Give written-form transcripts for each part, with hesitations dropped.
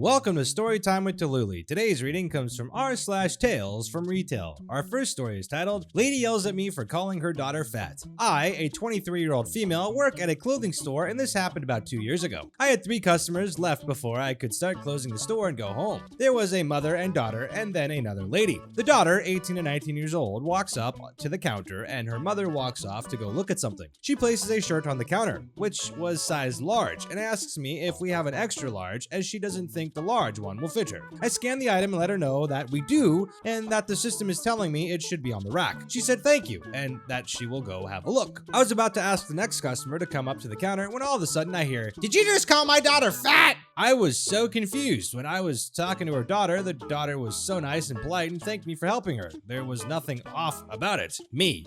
Welcome to Storytime with Tallulah. Today's reading comes from r/TalesFromRetail. Our first story is titled, Lady Yells at Me for Calling Her Daughter Fat. I, a 23-year-old female, work at a clothing store, and this happened about 2 years ago. I had 3 customers left before I could start closing the store and go home. There was a mother and daughter, and then another lady. The daughter, 18 to 19 years old, walks up to the counter, and her mother walks off to go look at something. She places a shirt on the counter, which was size large, and asks me if we have an extra large, as she doesn't think the large one will fit her. I scan the item and let her know that we do, and that the system is telling me it should be on the rack. She said thank you, and that she will go have a look. I was about to ask the next customer to come up to the counter when all of a sudden I hear, "Did you just call my daughter fat?" I was so confused. When I was talking to her daughter, the daughter was so nice and polite and thanked me for helping her. There was nothing off about it. Me,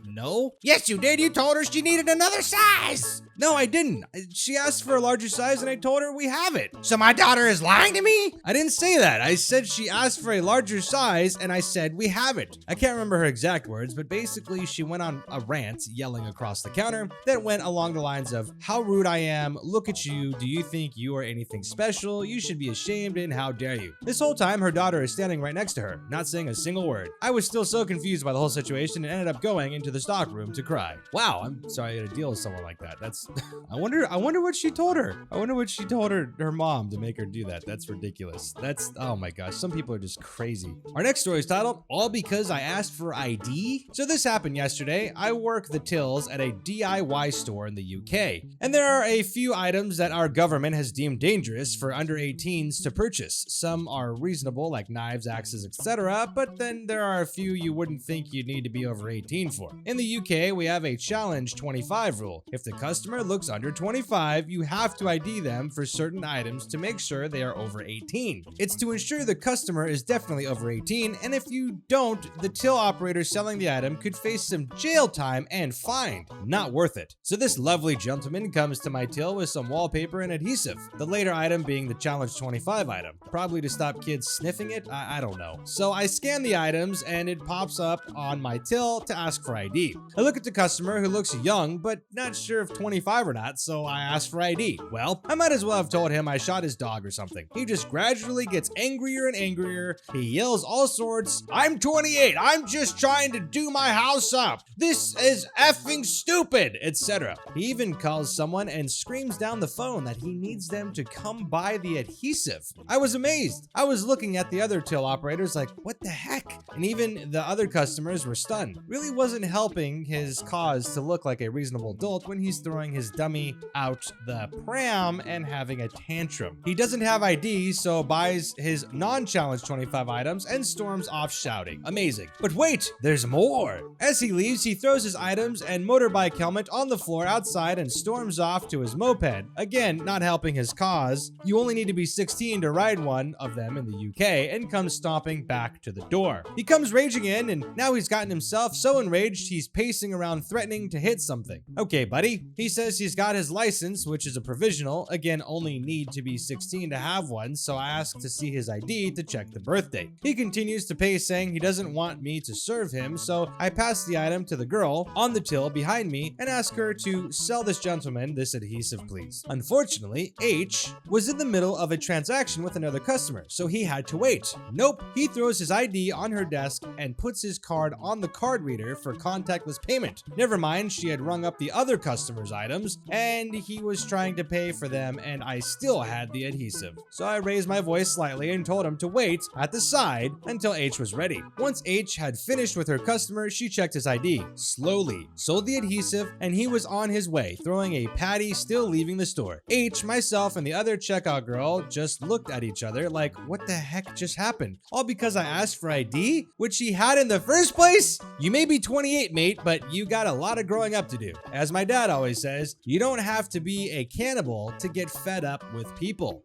no? Yes, you did. You told her she needed another size. No, I didn't. She asked for a larger size and I told her we have it. So my daughter is lying to me? I didn't say that. I said she asked for a larger size and I said we have it. I can't remember her exact words, but basically she went on a rant yelling across the counter that went along the lines of, how rude I am, look at you, do you think you are anything special? You should be ashamed and how dare you. This whole time her daughter is standing right next to her, not saying a single word. I was still so confused by the whole situation and ended up going into the stock room to cry. Wow, I'm sorry I had to deal with someone like that. That's I wonder what she told her. I wonder what she told her mom to make her do that. That's ridiculous. Oh my gosh, some people are just crazy. Our next story is titled, All Because I Asked for ID? So this happened yesterday. I work the tills at a DIY store in the UK, and there are a few items that our government has deemed dangerous for under 18s to purchase. Some are reasonable, like knives, axes, etc., but then there are a few you wouldn't think you'd need to be over 18 for. In the UK, we have a challenge 25 rule. If the customer looks under 25, you have to ID them for certain items to make sure they are over 18. It's to ensure the customer is definitely over 18, and if you don't, the till operator selling the item could face some jail time and fined. Not worth it. So this lovely gentleman comes to my till with some wallpaper and adhesive, the later item being the challenge 25 item, probably to stop kids sniffing it. I don't know. So I scan the items and it pops up on my till to ask for ID. I look at the customer who looks young but not sure if 25 or not, so I asked for ID. Well, I might as well have told him I shot his dog or something. He just gradually gets angrier and angrier. He yells all sorts, I'm 28, I'm just trying to do my house up. This is effing stupid, etc. He even calls someone and screams down the phone that he needs them to come buy the adhesive. I was amazed. I was looking at the other till operators like, what the heck? And even the other customers were stunned. Really wasn't helping his cause to look like a reasonable adult when he's throwing his dummy out the pram and having a tantrum. He doesn't have ID, so buys his non-challenge 25 items and storms off shouting. Amazing. But wait, there's more. As he leaves, he throws his items and motorbike helmet on the floor outside and storms off to his moped. Again, not helping his cause. You only need to be 16 to ride one of them in the UK, and comes stomping back to the door. He comes raging in, and now he's gotten himself so enraged he's pacing around threatening to hit something. Okay, buddy. He says he's got his license, which is a provisional. Again, only need to be 16 to have one, so I ask to see his ID to check the birth date. He continues to pace, saying he doesn't want me to serve him, so I pass the item to the girl on the till behind me and ask her to sell this gentleman this adhesive, please. Unfortunately, H was in the middle of a transaction with another customer, so he had to wait. Nope, he throws his ID on her desk and puts his card on the card reader for contactless payment. Never mind, she had rung up the other customer's items, and he was trying to pay for them, and I still had the adhesive. So I raised my voice slightly and told him to wait at the side until H was ready. Once H had finished with her customer, she checked his ID, slowly, sold the adhesive, and he was on his way, throwing a patty, still leaving the store. H, myself, and the other checkout girl just looked at each other like, what the heck just happened? All because I asked for ID, which he had in the first place? You may be 28, mate, but you got a lot of growing up to do. As my dad always says, you don't have to be a cannibal to get fed up with people.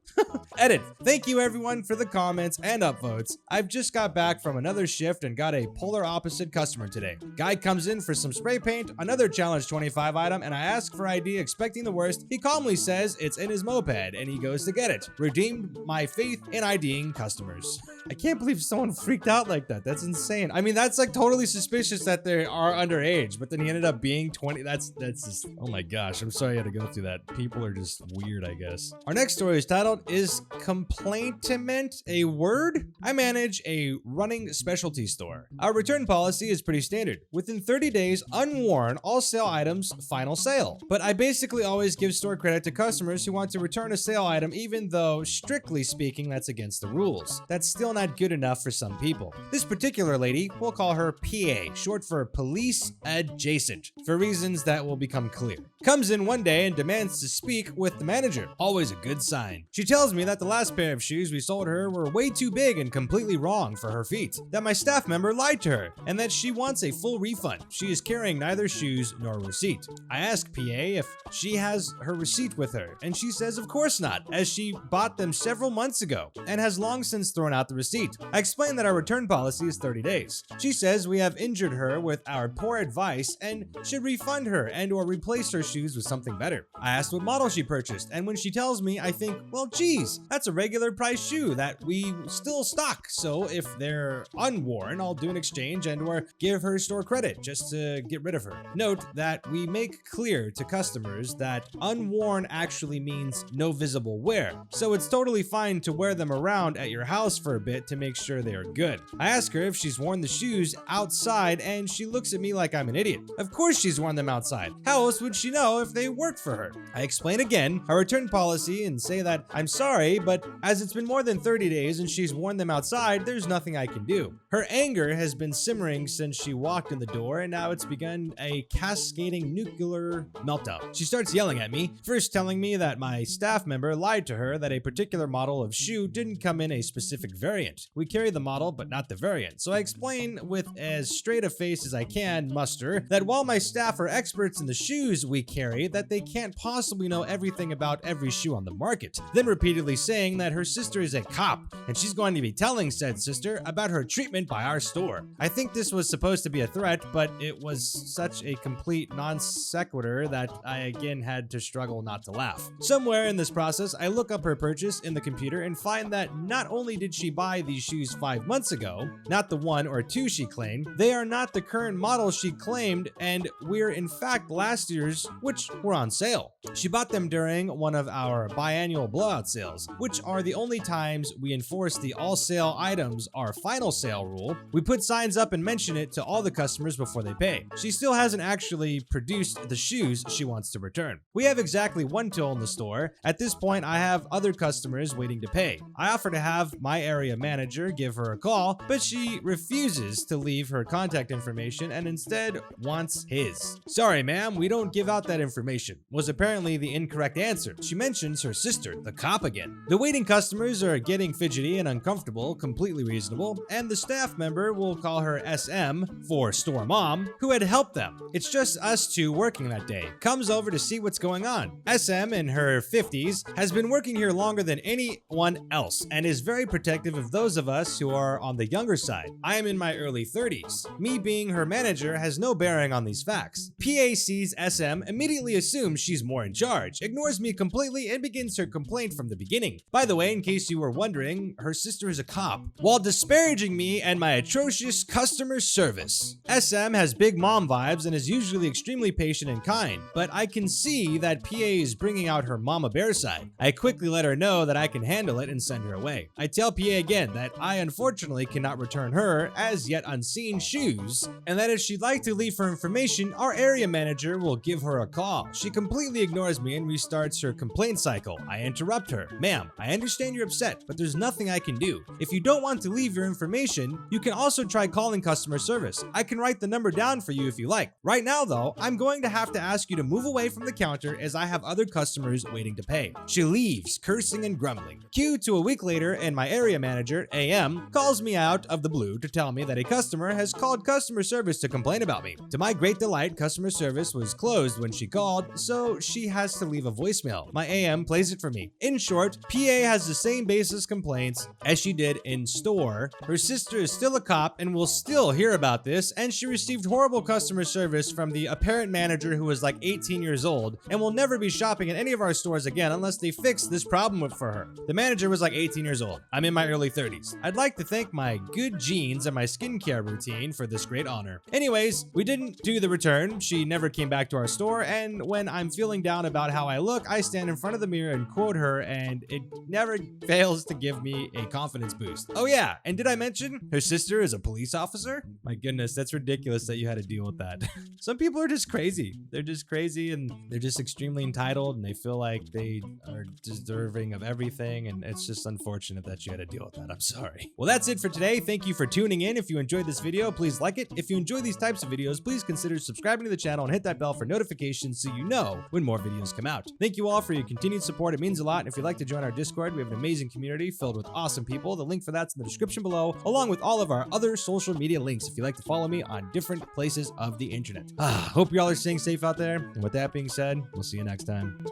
Edit. Thank you everyone for the comments and upvotes. I've just got back from another shift and got a polar opposite customer today. Guy comes in for some spray paint, another challenge 25 item, and I ask for ID expecting the worst. He calmly says it's in his moped bread, and he goes to get it. Redeemed my faith in IDing customers. I can't believe someone freaked out like that. That's insane. I mean, that's like totally suspicious that they are underage, but then he ended up being 20. That's just, oh my gosh. I'm sorry I had to go through that. People are just weird, I guess. Our next story is titled, Is Complaintment a Word? I manage a running specialty store. Our return policy is pretty standard. Within 30 days, unworn, all sale items, final sale. But I basically always give store credit to customers who want to return a sale item, even though, strictly speaking, that's against the rules. That's still not good enough for some people. This particular lady, we'll call her PA, short for Police Adjacent, for reasons that will become clear. Comes in one day and demands to speak with the manager. Always a good sign. She tells me that the last pair of shoes we sold her were way too big and completely wrong for her feet, that my staff member lied to her, and that she wants a full refund. She is carrying neither shoes nor receipt. I ask PA if she has her receipt with her, and she says of course not, as she bought them several months ago and has long since thrown out the receipt. I explain that our return policy is 30 days. She says we have injured her with our poor advice and should refund her and or replace her shoes with something better. I asked what model she purchased, and when she tells me, I think, well geez, that's a regular price shoe that we still stock, so if they're unworn, I'll do an exchange and or give her store credit just to get rid of her. Note that we make clear to customers that unworn actually means no visible wear, so it's totally fine to wear them around at your house for a bit to make sure they are good. I ask her if she's worn the shoes outside, and she looks at me like I'm an idiot. Of course she's worn them outside. How else would she know if they work for her? I explain again our return policy and say that I'm sorry, but as it's been more than 30 days and she's worn them outside, there's nothing I can do. Her anger has been simmering since she walked in the door, and now it's begun a cascading nuclear meltdown. She starts yelling at me, first telling me that my staff member lied to her that a particular model of shoe didn't come in a specific variant. We carry the model, but not the variant. So I explain with as straight a face as I can muster that while my staff are experts in the shoes we carry, that they can't possibly know everything about every shoe on the market. Then repeatedly saying that her sister is a cop, and she's going to be telling said sister about her treatment by our store. I think this was supposed to be a threat, but it was such a complete non sequitur that I again had to struggle not to laugh. Somewhere in this process, I look up her purchase in the computer and find that not only did she buy these shoes 5 months ago, not the 1 or 2 she claimed, they are not the current model she claimed, and we're in fact last year's, which were on sale. She bought them during one of our biannual blowout sales, which are the only times we enforce the all sale items are final sale rule. We put signs up and mention it to all the customers before they pay. She still hasn't actually produced the shoes she wants to return. We have exactly 1 till in the store. At this point, I have other customers waiting to pay. I offer to have my area manager give her a call, but she refuses to leave her contact information and instead wants his. Sorry ma'am, we don't give out that information, was apparently the incorrect answer. She mentions her sister, the cop again. The waiting customers are getting fidgety and uncomfortable, completely reasonable, and the staff member, we'll call her SM for store mom, who had helped them. It's just us two working that day, comes over to see what's going on. SM in her 50s has been working here longer than anyone else and is very protective of those of us who are on the younger side. I am in my early 30s. Me being her manager has no bearing on these facts. PA sees SM, immediately assumes she's more in charge, ignores me completely, and begins her complaint from the beginning. By the way, in case you were wondering, her sister is a cop, while disparaging me and my atrocious customer service. SM has big mom vibes and is usually extremely patient and kind, but I can see that PA is bringing out her mama bear side. I quickly let her know that I can handle it and send her away. I tell PA again that I unfortunately cannot return her as yet unseen shoes, and that if she'd like to leave her information, our area manager will give her a call. She completely ignores me and restarts her complaint cycle. I interrupt her. Ma'am, I understand you're upset, but there's nothing I can do. If you don't want to leave your information, you can also try calling customer service. I can write the number down for you if you like. Right now though, I'm going to have to ask you to move away from the counter as I have other customers waiting to pay. She leaves, cursing and grumbling. Cue to a week later, and my area manager, AM, calls me out of the blue to tell me that a customer has called customer service to complain about me. To my great delight, customer service was closed when she called, so she has to leave a voicemail. My AM plays it for me. In short, PA has the same basis complaints as she did in store. Her sister is still a cop and will still hear about this, and she received horrible customer service from the apparent manager who was like 18 years old and will never be shopping at any of our stores again unless they fixed this problem for her. The manager was like 18 years old. I'm in my early 30s. I'd like to thank my good genes and my skincare routine for this great honor. Anyways, we didn't do the return. She never came back to our store, and when I'm feeling down about how I look, I stand in front of the mirror and quote her, and it never fails to give me a confidence boost. Oh yeah, and did I mention her sister is a police officer? My goodness, that's ridiculous that you had to deal with that. Some people are just crazy. They're just crazy, and they're just extremely entitled, and they feel like they are deserving of everything, and it's just unfortunate that you had to deal with that. I'm sorry. Well, that's it for today. Thank you for tuning in. If you enjoyed this video, please like it. If you enjoy these types of videos, please consider subscribing to the channel and hit that bell for notifications so you know when more videos come out. Thank you all for your continued support. It means a lot. And if you'd like to join our Discord, we have an amazing community filled with awesome people. The link for that's in the description below, along with all of our other social media links if you'd like to follow me on different places of the internet. Hope you all are staying safe out there. And with that being said, we'll see you next time.